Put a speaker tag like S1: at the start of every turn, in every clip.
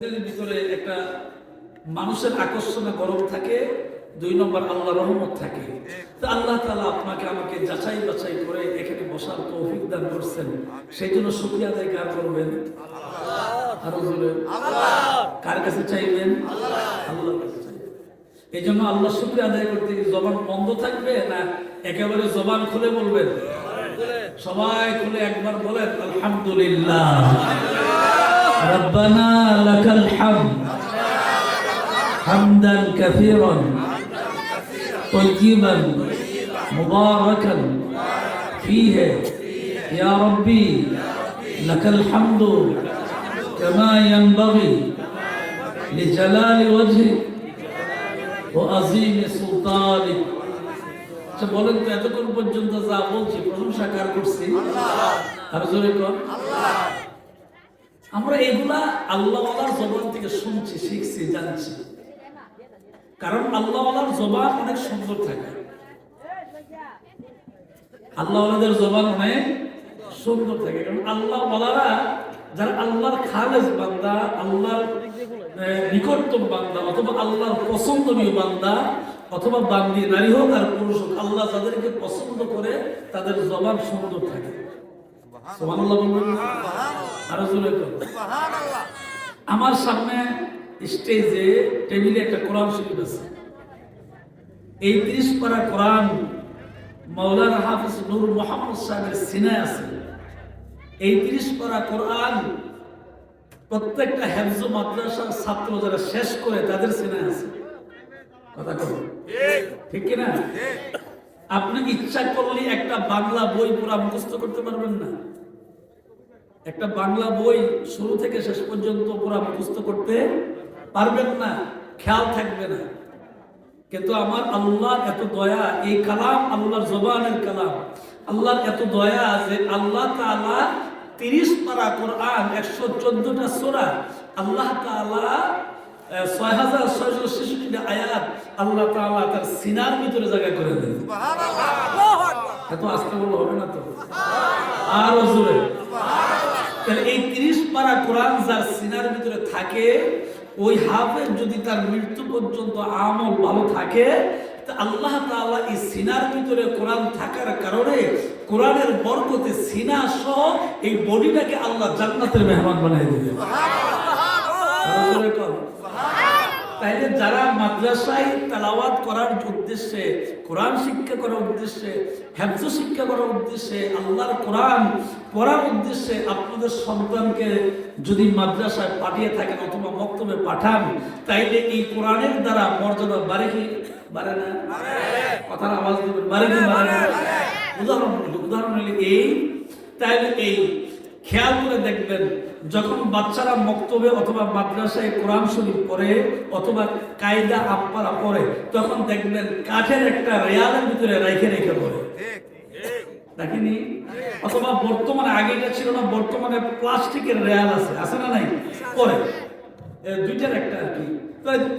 S1: ভিতরে একটা মানুষের আকর্ষণে গরম থাকে, 2 নম্বর আল্লাহ রহমত থাকে। তো আল্লাহ তাআলা আপনাকে আমাকে যাচাই বাছাই করে এখানে বসার তৌফিক দান করছেন, সেই জন্য শুকরিয়া আদায় কার করবেন? আরো জোরে কার কাছে চাইবেন? আল্লাহর কাছে চাইবেন। এই জন্য আল্লাহ শুকরিয়া আদায় করতে জবান বন্ধ থাকবে না একেবারে জবান খুলে বলবেন? সবাই খুলে একবার বলেন আলহামদুলিল্লাহ। ربنا لك الحمد حمدا كثيرا طيبا مباركا فيه يا ربي لك الحمد كما ينبغي لجلال وجهك وعظيم سلطانك। বলেন তো এতক্ষণ পর্যন্ত যা বলছি প্রশংসা কার করছি? আর জোরে কর আল্লাহ। আমরা এগুলা আল্লাহওয়ালার জবান থেকে শুনছি, শিখছি, জানছি। কারণ আল্লাহওয়ালার জবান অনেক সুন্দর থাকে, আল্লাহওয়ালাদের জবান অনেক সুন্দর থাকে। কারণ আল্লাহওয়ালারা যারা আল্লাহর খালেস বান্দা, আল্লাহর নিকটতম বান্দা, অথবা আল্লাহর পছন্দনীয় বান্দা অথবা বান্দি, নারী হোক আর পুরুষ হোক, আল্লাহ যাদেরকে পছন্দ করে তাদের জবান সুন্দর থাকে। আমার সামনে স্টেজে টেবিলে একটা কোরআন শরীফ আছে। এই 30 পারা কোরআন মাওলানা হাফিজ নূর মোহাম্মদ সাহেবের সিনায় আছে। এই 30 পারা কোরআন প্রত্যেকটা হেফজ মাদ্রাসার ছাত্র যারা শেষ করে তাদের সিনায় আছে। কথা বলো ঠিক কিনা? আপনি ইচ্ছা করলে একটা বাংলা বই পুরা মুখস্থ করতে পারবেন না। একটা বাংলা বই শুরু থেকে শেষ পর্যন্ত পুরা মুখস্থ করতে পারবেন না, খেয়াল থাকবে না। কিন্তু আমার আল্লাহর এত দয়া, এই কালাম আল্লাহর জবানের কালাম, আল্লাহর এত দয়া যে আল্লাহ তাআলা 30 পারা কোরআন 114টা সূরা, আল্লাহ তাআলা 6666 আয়াত আল্লাহ তাআলা তার সিনার ভিতরে জায়গা করে দেন। সুবহানাল্লাহ। এত আস্তে বললে হবে না তো, আর জোরে। তাহলে এই 30 পারা কোরআন যার সিনার ভিতরে থাকে, ওই হাফেজ যদি তার মৃত্যু পর্যন্ত আমল ভালো থাকে, তা আল্লাহ তাআলা এই সিনার ভিতরে কোরআন থাকার কারণে কোরআনের বরকতে সিনা সহ এই বডিটাকে আল্লাহ জান্নাতের মেহমান বানিয়ে দিবেন। তাইলে যারা মাদ্রাসায় তেলাওয়াত করার উদ্দেশ্যে, কোরআন শিক্ষা করার উদ্দেশ্যে, হেফজ শিক্ষা করার উদ্দেশ্যে, আল্লাহর কোরআন পড়ার উদ্দেশ্যে আপনাদের সন্তানকে যদি মাদ্রাসায় পাঠিয়ে থাকেন অথবা মক্তবে পাঠান, তাইলে এই কোরআনের দ্বারা মর্যাদা বাড়ে কি বাড়ে না? কথার আওয়াজ দেবেন, বাড়ে কি বাড়ে না? উদাহরণ হলে এই, তাইলে এই খেয়াল করে দেখবেন, যখন বাচ্চারা মক্তবে অথবা মাদ্রাসায় কোরআন শরীফ পড়ে অথবা কায়দা আপ্পারা পড়ে, তখন দেখবেন কাঠের একটা রেয়ালের ভিতরে রেখে রেখে পড়ে, দেখেনি? অথবা বর্তমানে, আগে এটা ছিল না, বর্তমানে প্লাস্টিকের রেয়াল আছে, আছে না নাই? পরে দুইটার একটা আর কি।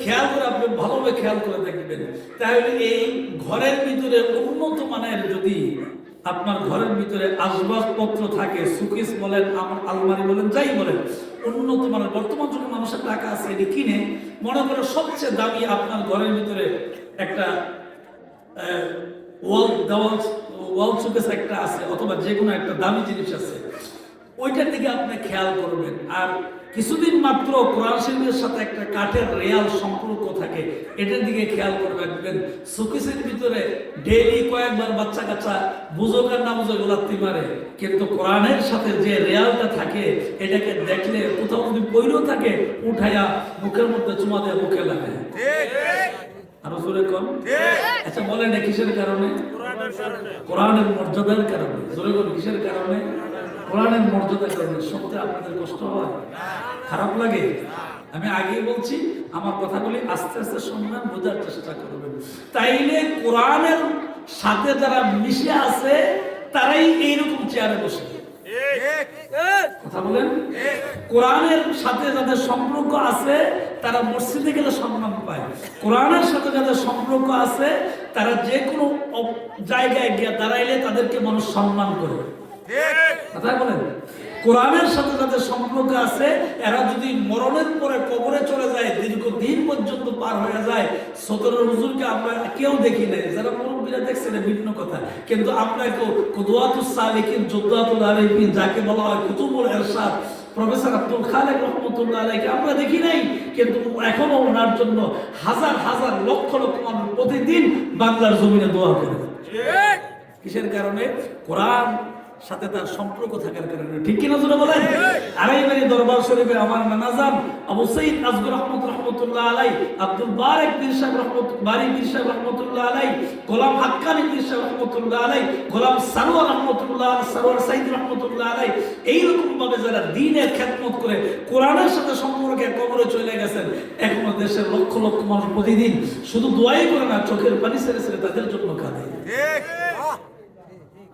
S1: খেয়াল করে আপনি ভালোভাবে খেয়াল করে দেখবেন। তাহলে এই ঘরের ভিতরে উন্নত মানের, যদি আপনার ঘরের ভিতরে আসবাবপত্র থাকে, সুকেস বলেন, আমার আলমারি বলেন, যাই বলেন, উন্নত মানের, বর্তমান যুগে মানুষের টাকা আছে, এটি কিনে মনে করে সবচেয়ে দামি আপনার ঘরের ভিতরে একটা ওয়াল সুকেস একটা আছে, অথবা যে কোনো একটা দামি জিনিস আছে, ওইটার দিকে আপনি খেয়াল করবেন। আর কিছুদিন মাত্র কোরআন শরীফের সাথে একটা কাঠের রেয়াল সম্পর্ক থাকে, এটার দিকে খেয়াল করে রাখবেন। সুকেসের ভিতরে ডেইলি কয়েকবার বাচ্চা কাচ্চা বুঝুক আর না বুঝুক লাত্তি মারে, কিন্তু কোরআনের সাথে যে রেয়ালটা থাকে, এটাকে দেখলে কোথাও যদি পইরও থাকে, উঠাইয়া মুখের মধ্যে চুমা দিয়ে মুখে লাগে। আরো জোরে কম। আচ্ছা বলেন কিসের কারণে? কোরআনের মর্যাদার কারণে। জোরে কম, কিসের কারণে? কোরআনের মর্যাদার কারণে। শুনতে আপনাদের কষ্ট হয়, খারাপ লাগে? আমি আগেই বলছি, আমার কথাগুলি আস্তে আস্তে শুনবেন, বোঝার চেষ্টা করবেন। তাইলে কোরআনের সাথে যারা মিশে আছে তারাই এইরকম চেয়ারে বসে। কথা বলেন। কোরআনের সাথে যাদের সম্পর্ক আছে তারা মসজিদে গেলে সম্মান পায়। কোরআনের সাথে যাদের সম্পর্ক আছে তারা যে কোনো জায়গায় গিয়ে দাঁড়াইলে তাদেরকে মানুষ সম্মান করে। কথা বলেন। কোরআনের সাথে যাদের সম্পর্ক আছে এরা যদি মরণের পরে কবরে চলে যায়, দীর্ঘদিন পর্যন্ত পার হয়ে যায়, সদরের হুজুরকে আমরা কেউ দেখি নাই, যারা মুরব্বীরা দেখছেন ভিন্ন কথা, কিন্তু আমরা কুদওয়াতুস সালিকিন, যোদ্ধাতুল আরিফিন যাকে বলা হয় কুতুবুল ইরশাদ, প্রফেসর আব্দুল খালেক রহমতুল্লাহ আলাইহি আমরা দেখি নাই, কিন্তু এখনো ওনার জন্য হাজার হাজার লক্ষ লক্ষ মানুষ প্রতিদিন বাংলার জমিনে দোয়া করে। কিসের কারণে? কোরআন সাথে তার সম্পর্ক থাকার কারণে। ঠিক কিনা জোরে বলেন? আড়াইবাড়ি দরবার শরীফে আমার নানাজান আবু সঈদ আজগর রহমতুল্লাহ আলাইহি, আব্দুল বারেক পীর সাহেব রহমতুল্লাহ আলাইহি, গোলাম হাক্কানি পীর সাহেব রহমতুল্লাহ আলাইহি, গোলাম সারোয়ার সাইদ রহমতুল্লাহ আলাইহি, এইরকম ভাবে যারা দ্বীনের খেদমত করে কোরআনের সাথে সম্পর্কে কবরে চলে গেছেন, এখনো দেশের লক্ষ লক্ষ মানুষ প্রতিদিন শুধু দোয়াই করে না, চোখের পানি ছেড়ে ছেড়ে তাদের জন্য কাঁদে।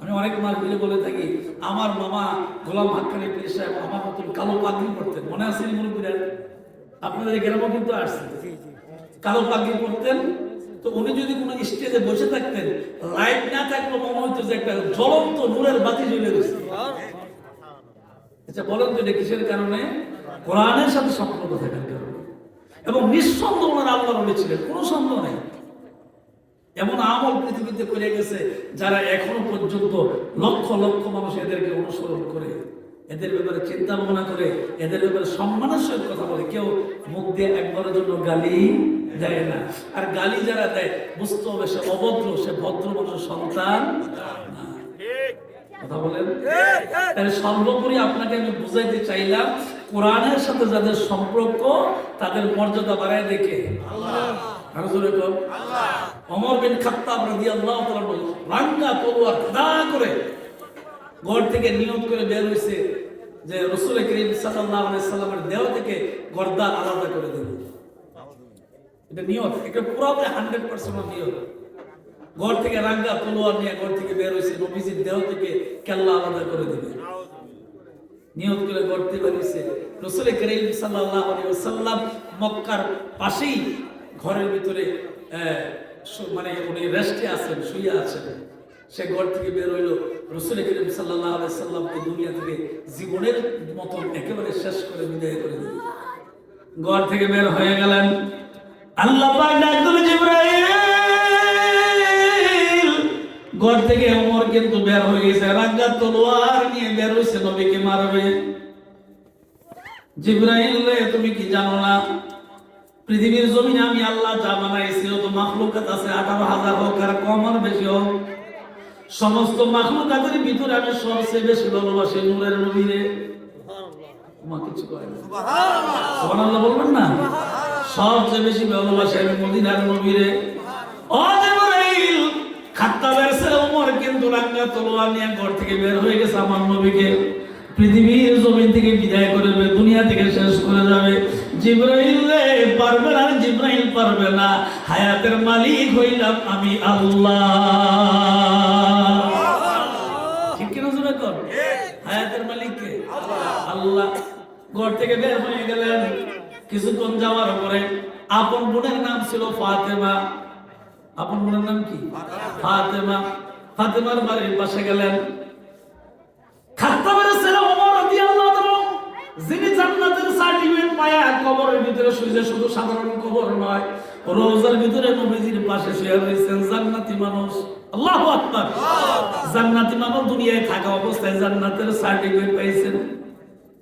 S1: আমি অনেক মাহফিলে বলে থাকি, আমার মামা গোলাম হাক্কানি পীর সাহেব আমার মতন কালো পাগড়ি পরতেন, মনে আছে মুরব্বীরা? আপনাদের গ্রামও কিন্তু আসছে, কালো পাগড়ি পরতেন। তো উনি যদি কোনো স্টেজে বসে থাকতেন, লাইট না থাকলেও মনে হইতো যে একটা জ্বলন্ত নূরের বাতি জ্বলে গেছে। আচ্ছা বলেন তো এটা কিসের কারণে? কোরআনের সাথে সম্পর্ক থাকার কারণে। এবং নিঃসন্দেহ ওনার আল্লাহর ওলি ছিলেন, কোনো সন্দেহ নেই। এমন আমল পৃথিবীতে করে গেছে যারা এখনো পর্যন্ত লক্ষ লক্ষ মানুষ এদেরকে অনুসরণ করে, এদের ব্যাপারে চিন্তা ভাবনা করে, এদের ব্যাপারে সম্মানের সহিত কথা বলে। কেউ মুখ দিয়ে একবারের জন্য গালি দেয় না। আর গালি যারা দেয় বুঝতে হবে সে অভদ্র, সে ভদ্র মানুষের সন্তান না। কথা বলেন? তাহলে সর্বোপরি আপনাকে আমি বুঝাইতে চাইলাম, কোরআনের সাথে যাদের সম্পর্ক তাদের মর্যাদা বাড়ায় দেখে আল্লাহ। ওমর বিন খাত্তাব রাদিয়াল্লাহু তাআলা রাঙ্গা তলোয়ার দা করে ঘর থেকে নিয়ত করে বের হইছে যে রাসূল করিম সাল্লাল্লাহু আলাইহি সাল্লামের দেহ থেকে গর্দান আলাদা করে দেব। এটা নিয়ত, এটা পুরোপুরি 100% নিয়ত। ঘর থেকে রাঙ্গা তলোয়ার নিয়ে ঘর থেকে বের হইছে, নবীজির দেহ থেকে কেল্লা আলাদা করে দেবে নিয়ত করে ঘর থেকে বের হইছে। রাসূল করিম সাল্লাল্লাহু আলাইহি ওয়াসাল্লাম মক্কার পাশেই ঘরের ভিতরে মানে উনি রেস্টে আছেন, শুয়ে আছেন। সে ঘর থেকে বের হইল, রাসূল করিম সাল্লাল্লাহু আলাইহি সাল্লামকে দুনিয়া থেকে জীবনের মতন একেবারে শেষ করে বিদায় করে দিলেন। ঘর থেকে বের হয়ে গেলেন, আল্লাহ পাক ডাক দিলেন জিবরাইল। ঘর থেকে ওমর কিন্তু বের হয়ে গেছে, রাঙ্গা তলোয়ার নিয়ে বের হইছে নবীকে মারবে। জিবরাইল রে তুমি কি জানো না পৃথিবীর জমিনে আমি আল্লাহ যা বানাইছি তো মাখলুকাত আছে 18,000 হোক আর কম আর বেশি হোক, সমস্ত মাখলুকাতের ভিতরে আমি সবচেয়ে বেশি ভালোবাসি নূরের নবীরে। কিছু কয় না, সুবহানাল্লাহ বলবেন না? সবচেয়ে বেশি ভালোবাসি আমি মদিনার নবীরে। ও জিবরাইল, খাত্তাবের ছেলে ওমর কিন্তু রাঙ্গা তলোয়ার নিয়ে ঘর থেকে বের হয়ে গেছে আমার নবীকে পৃথিবীর জমিন থেকে বিদায় করবে, দুনিয়া থেকে শেষ করে যাবে। জিবরাইল পারবে না, জিবরাইল পারবে না, হায়াতের মালিক হইলাম আমি আল্লাহ। ঠিক কিনা জোরে কর? হায়াতের মালিক কে? আল্লাহ। ঘর থেকে বের হয়ে গেলেন, কিছুক্ষণ যাওয়ার পরে আপন বোনের নাম ছিল ফাতেমা। আপন বোনের নাম কি? ফাতেমা। ফাতেমার বাড়ির পাশে গেলেন। খাত্তাবের ছেলে ওমর রাদিয়াল্লাহু তাআলা যিনি জান্নাতের সার্টিফিকেট পায়া কবরের ভিতরে শুয়ে, শুধু সাধারণ কবর নয়, রওজার ভিতরে নবীজির পাশে শুয়ে রয়েছেন জান্নাতি মানুষ। আল্লাহু আকবার। জান্নাতি মানুষ দুনিয়ায় থাকা অবস্থায় জান্নাতের সার্টিফিকেট পাইছেন।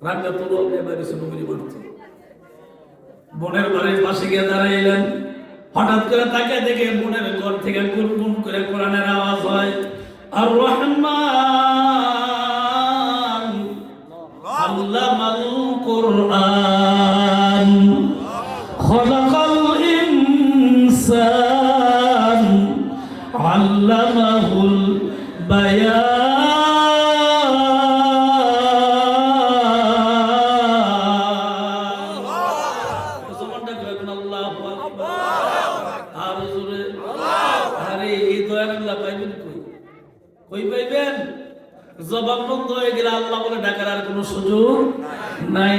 S1: রাঙ্গা তলোয়ার নিয়ে বেরিয়েছে নবীর বাড়িতে। বোনের বাড়ির পাশে গিয়ে দাঁড়াইলেন। হঠাৎ করে তাকে দেখে বোনের ঘর থেকে গুনগুন করে কোরআনের আওয়াজ হয়, আর রহমান আল্লামাল কুরআন খলাকাল ইনসান আল্লামাহুল বায়ান। জবান বন্ধ হয়ে গেলে আল্লাহ বলে ডাকার আর কোনো সুযোগ নাই।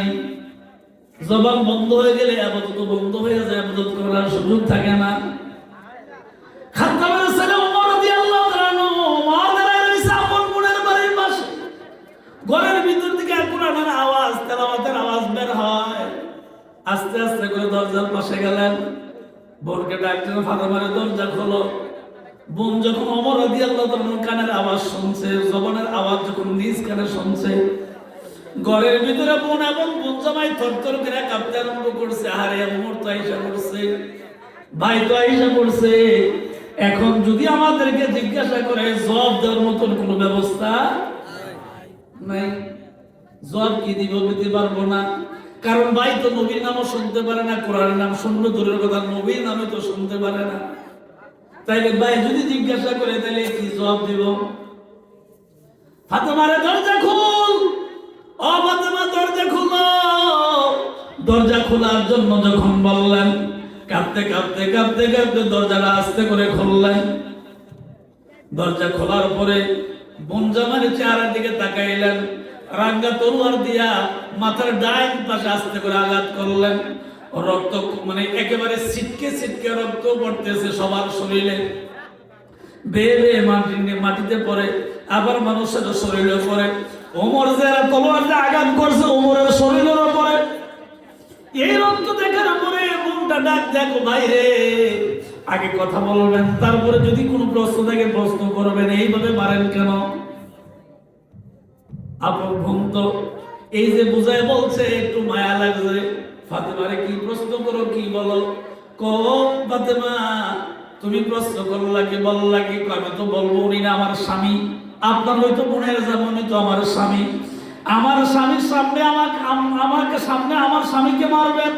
S1: জবান বন্ধ হয়ে গেলে আপাতত বন্ধ হয়ে যায়, আপাতত করার সুযোগ থাকে না। খাত্তাবের ছেলে ওমর রাদিয়াল্লাহু তাআলা ওমর দাঁড়ায় রইছে আপন বোনের বাড়ির পাশে। আস্তে করে দরজার পাশে গেলেন, বোনকে ডাকলেন, ফাতেমারে দরজা খোলো। বোন যখন ওমর রাদিয়াল্লাহু তাআলার কানের আওয়াজ শুনছে, জবানের আওয়াজ যখন নিজ কানে শুনছে, ঘরের ভিতরে বোন এবং বোন জামাই থরথর করে কাঁপতে আরম্ভ করছে। আরে ওমর তো আইসা করছে, ভাই তো আইসা করছে, এখন যদি আমাদেরকে জিজ্ঞাসা করে জবাব দেওয়ার মতন কোনো ব্যবস্থা নাই। জবাব কি দিব, দিতে পারবো না, কারণ ভাই তো নবীর নামও শুনতে পারে না, কোরআনের নাম শুনবে দূরের কথা, নবীর নামে তো শুনতে পারে না। তাইলে ভাই যদি জিজ্ঞাসা করে তাহলে কি জবাব দিব? ফাতেমারে দরজা খুল, ও ফাতেমা দরজা খুলো। দরজা খোলার জন্য যখন বললেন, কাঁপতে কাঁপতে কাঁপতে কাঁপতে দরজাটা আস্তে করে খুললেন। দরজা খোলার পরে বোন জামার চেহারার দিকে তাকাইলেন, রাঙ্গা তরোয়ার দিয়া মাথার ডাইন পাশে আস্তে করে আঘাত করলেন। রক্ত মানে একেবারে ছিটকে ছিটকে রক্ত পড়তেছে সবার শরীরে, বেয়ে বেয়ে মাটিতে পড়ে, আবার মানুষের শরীরে পড়ে। ওমর যারা তলোয়ার দিয়ে আঘাত করছে ওমরের শরীরের পরে। এই রক্ত দেখার পরে বোনটা ডাক, দেখো ভাই রে, আগে কথা বলবেন, তারপরে যদি কোনো প্রশ্ন থাকে প্রশ্ন করবেন, এইভাবে মারেন কেন? আপন বোন তো এই যে বুঝায় বলছে, একটু মায়া লাগছে। ফাতেমারে কি প্রশ্ন করো, কি বলো? ফাতেমা তুমি প্রশ্ন করো লাগে, বল লাগে। আমি তো বলবো, উনি না আমার স্বামী, আপনার হয়তো বোনের যেমনই তো আমার স্বামী। আমার স্বামীর সামনে আমাকে সামনে আমার স্বামীকে মারবেন?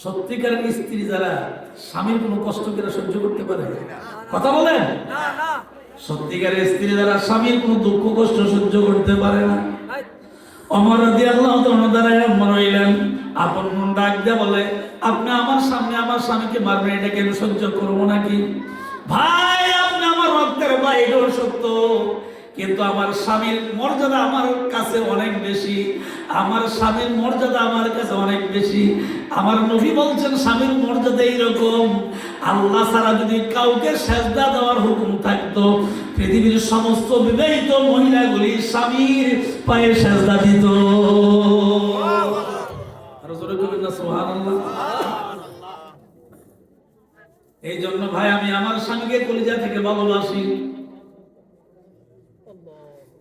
S1: সত্যিকারের স্ত্রী যারা স্বামীর কোনো কষ্ট করে সহ্য করতে পারে, কথা বলেন, সত্যিকারের স্ত্রী যারা স্বামীর কোনো দুঃখ কষ্ট সহ্য করতে পারে না। ওমর রাদিয়াল্লাহু তাআলা দাঁড়ায় রইলেন, আপন মন ডাক দিয়ে বলে, আপনি আমার সামনে আমার স্বামীকে মারবেন, এটাকে আমি সহ্য করবো নাকি? ভাই আপনি আমার রক্তের ভাই, এটাও সত্য, কিন্তু আমার স্বামীর মর্যাদা আমার কাছে অনেক বেশি, আমার স্বামীর মর্যাদা আমার কাছে অনেক বেশি। আমার নবী বলছেন স্বামীর মর্যাদা এইরকম, আল্লাহ ছাড়া যদি কাউকে সেজদা দেওয়ার হুকুম থাকতো, পৃথিবীর সমস্ত বিবাহিত মহিলাগুলি স্বামীর পায়ে সেজদা দিত। আরো জোরে বলবেন না সুবহানাল্লাহ। এই জন্য ভাই আমি আমার স্বামীকে কলিজা থেকে ভালোবাসি।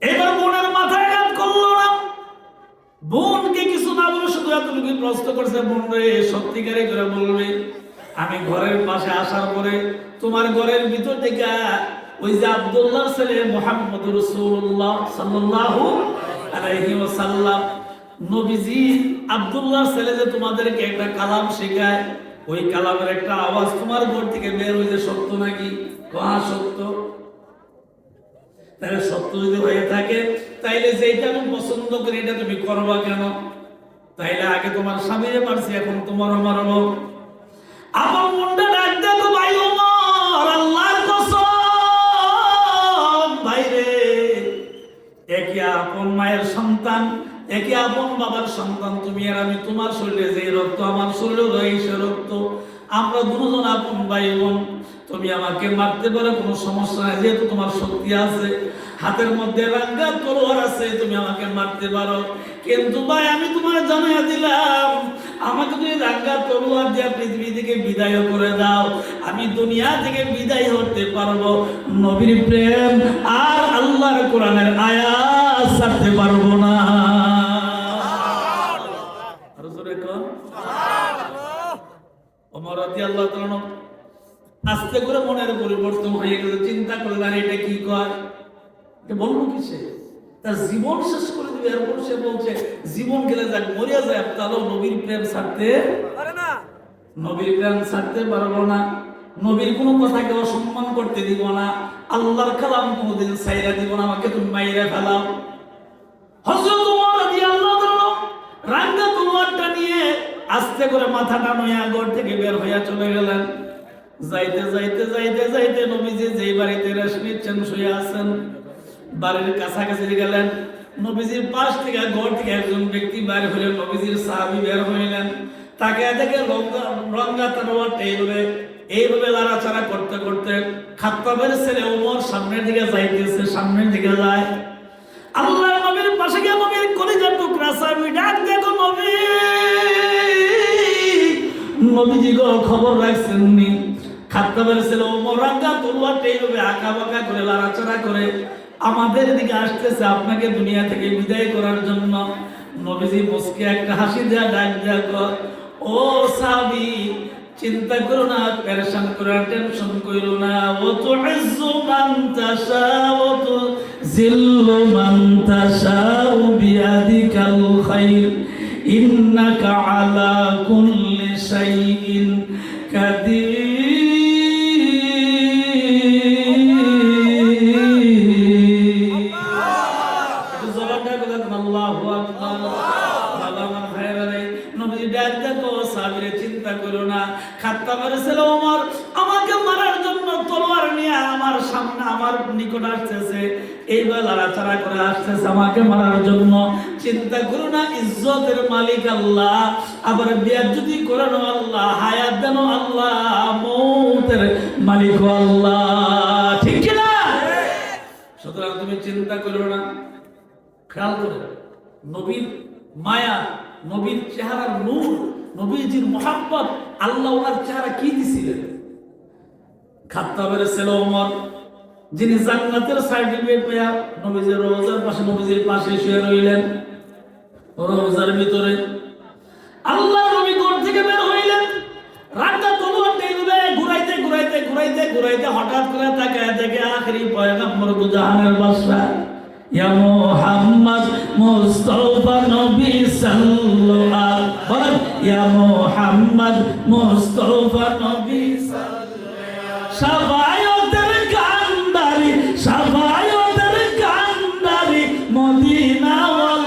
S1: এবার বোনের মাথায় আঘাত করলো না, বোনকে কিছু না বলে শুধু এতটুকু প্রশ্ন করছে, বোন রে সত্যিকারে করে বলবে, আমি ঘরের পাশে আসার পরে তোমার ঘরের ভিতর থেকে ওই যে আব্দুল্লাহর ছেলে মুহাম্মদ রাসূলুল্লাহ সাল্লাল্লাহু আলাইহি ওয়াসাল্লাম, নবীজি আব্দুল্লাহর ছেলে যে তোমাদেরকে একটা কালাম শেখায়, ওই কালামের একটা আওয়াজ তোমার ঘর থেকে বের হইছে, সত্য নাকি? হ্যাঁ সত্য। তাহলে সত্য যদি হয়ে থাকে, তাইলে যেটা আমি পছন্দ করি এটা তুমি করবা কেন? তাইলে আগে তোমার স্বামীরে মারছি, এখন তোমারও মারবো। আমার মনটা ডাক দেখো ভাই ওমর, আল্লাহর কসম ভাই রে, একই আপন মায়ের সন্তান, একই আপন বাবার সন্তান তুমি আর আমি, তোমার শরীরে যে রক্ত আমার শরীরে রয়েছে রক্ত, আমরা দুজন আপন ভাই বোন। তুমি আমাকে মারতে পারো, কোনো সমস্যা নাই, যেহেতু তোমার শক্তি আছে, হাতের মধ্যে রাঙ্গা তলোয়ার আছে, তুমি আমাকে মারতে পারো। কিন্তু ভাই আমি তোমার জানাইয়া দিলাম, আমাকে তুমি রাঙ্গা তলোয়ার দিয়ে পৃথিবী থেকে বিদায় করে দাও, আমি দুনিয়া থেকে বিদায় হতে পারবো, নবীর প্রেম আর আল্লাহর কোরআনের আয়াত ছাড়তে পারবো না। আরো জোরে কোন ওমর রাদিয়াল্লাহু তাআলা আস্তে করে মনের পরিবর্তন হয়ে গেল, চিন্তা করলেন এটা কি কয়, এটা বলবো কিসে, তার জীবন শেষ করে দিবে। এরপর সে বলছে জীবন গেলে যাক, মরিয়া যায়, তাহলে নবীর প্রেম ছাড়তে পারে না, নবীর প্রেম ছাড়তে পারবো না, নবীর কোনো কথাকে অসম্মান করতে দিব না, আল্লাহর কালাম কোনোদিন ছাইরা দিব না, আমাকে তুমি মাইরা ফেলাও। হযরত ওমর রাদিয়াল্লাহু তাআলা রাঙ্গা তলোয়ারটা নিয়ে আস্তে করে মাথাটা নয়া ঘর থেকে বের হইয়া চলে গেলেন। যাইতে যাইতে যাইতে যাইতে নবীজি যেই বাড়িতে রেস্ট নিচ্ছেন, শুয়ে আছেন, বাড়ির কাছাকাছি গেলেন। নবীজির পাশ থেকে ঘর থেকে একজন ব্যক্তি বের হলেন, নবীজির সাহাবী বের হইলেন, তাকে দেখে রঙ্গা তলোয়ারটা এইভাবে লাড়াচাড়া করতে করতে খাত্তাবের ছেলে ওমর সামনের দিকে যাইতেছে, সামনের দিকে যায়। আল্লাহর নবীর পাশে গিয়ে নবীর কলিজার টুকরা সাহাবী ডাক দেখো নবী, নবীজি গো খবর রাখছেন নি? খাত্তাবের ছেলে ওমর রাঙ্গা তলোয়ারটা এইভাবে আঁকা বাঁকা করে লড়াচড়া করে আমাদের দিকে আসতেছে আপনাকে দুনিয়া থেকে বিদায় করার জন্য। নবীজি মুস্কে একটা হাসি দেয়া ডাক দেয়া, ও সাহাবী চিন্তা করো না, পেরেশান করো না, টেনশন করো না। ও তো ইজ্জু মান তাশা ও তো জিল্লু মান তাশা বিয়াদিকাল খায়র ইন্নাকা আলা কুল্লি শাইইন কাদির। চিন্তা করো না, খাত্তাবের ছেলে ওমর আমাকে মারার জন্য তলোয়ার নিয়ে আমার সামনে আমার নিকট আসতেছে, এইবার লড়াচড়া করে আসতেছে আমাকে মারার জন্য। চিন্তা করো না, ইজ্জতের মালিক আল্লাহ, আবার বেয়াজ্জতি করেন আল্লাহ, হায়াত দেন আল্লাহ, মৌতের মালিক আল্লাহ, ঠিক কি না? সুতরাং তুমি চিন্তা করো না। খেয়াল করে নবীর মায়া, নবীর চেহারার নূর, নবীজির মোহাব্বত, আল্লাহ ওনার চেহারা কি দিছিলেন? খাত্তাবের ছেলে ওমর, যিনি জান্নাতের সার্টিফিকেট পেয়ে নবীজির রওজার পাশে, নবীজির পাশে শুয়ে রইলেন, রওজার ভিতরে আল্লাহ নবী ঘর থেকে বের হইলেন, রাতটা তলোয়ার টেনে ঘুরাইতে ঘুরাইতে ঘুরাইতে ঘুরাইতে হঠাৎ করে তাকায় দেখে আখেরি পয়গম্বর জাহানের বাদশা ইয়া মুহাম্মদ মুস্তাফা নবী সাল্লাল্লাহু বলেন, ইয়া মুহাম্মদ মুস্তাফা নবী সাল্লাল্লাহু সবাই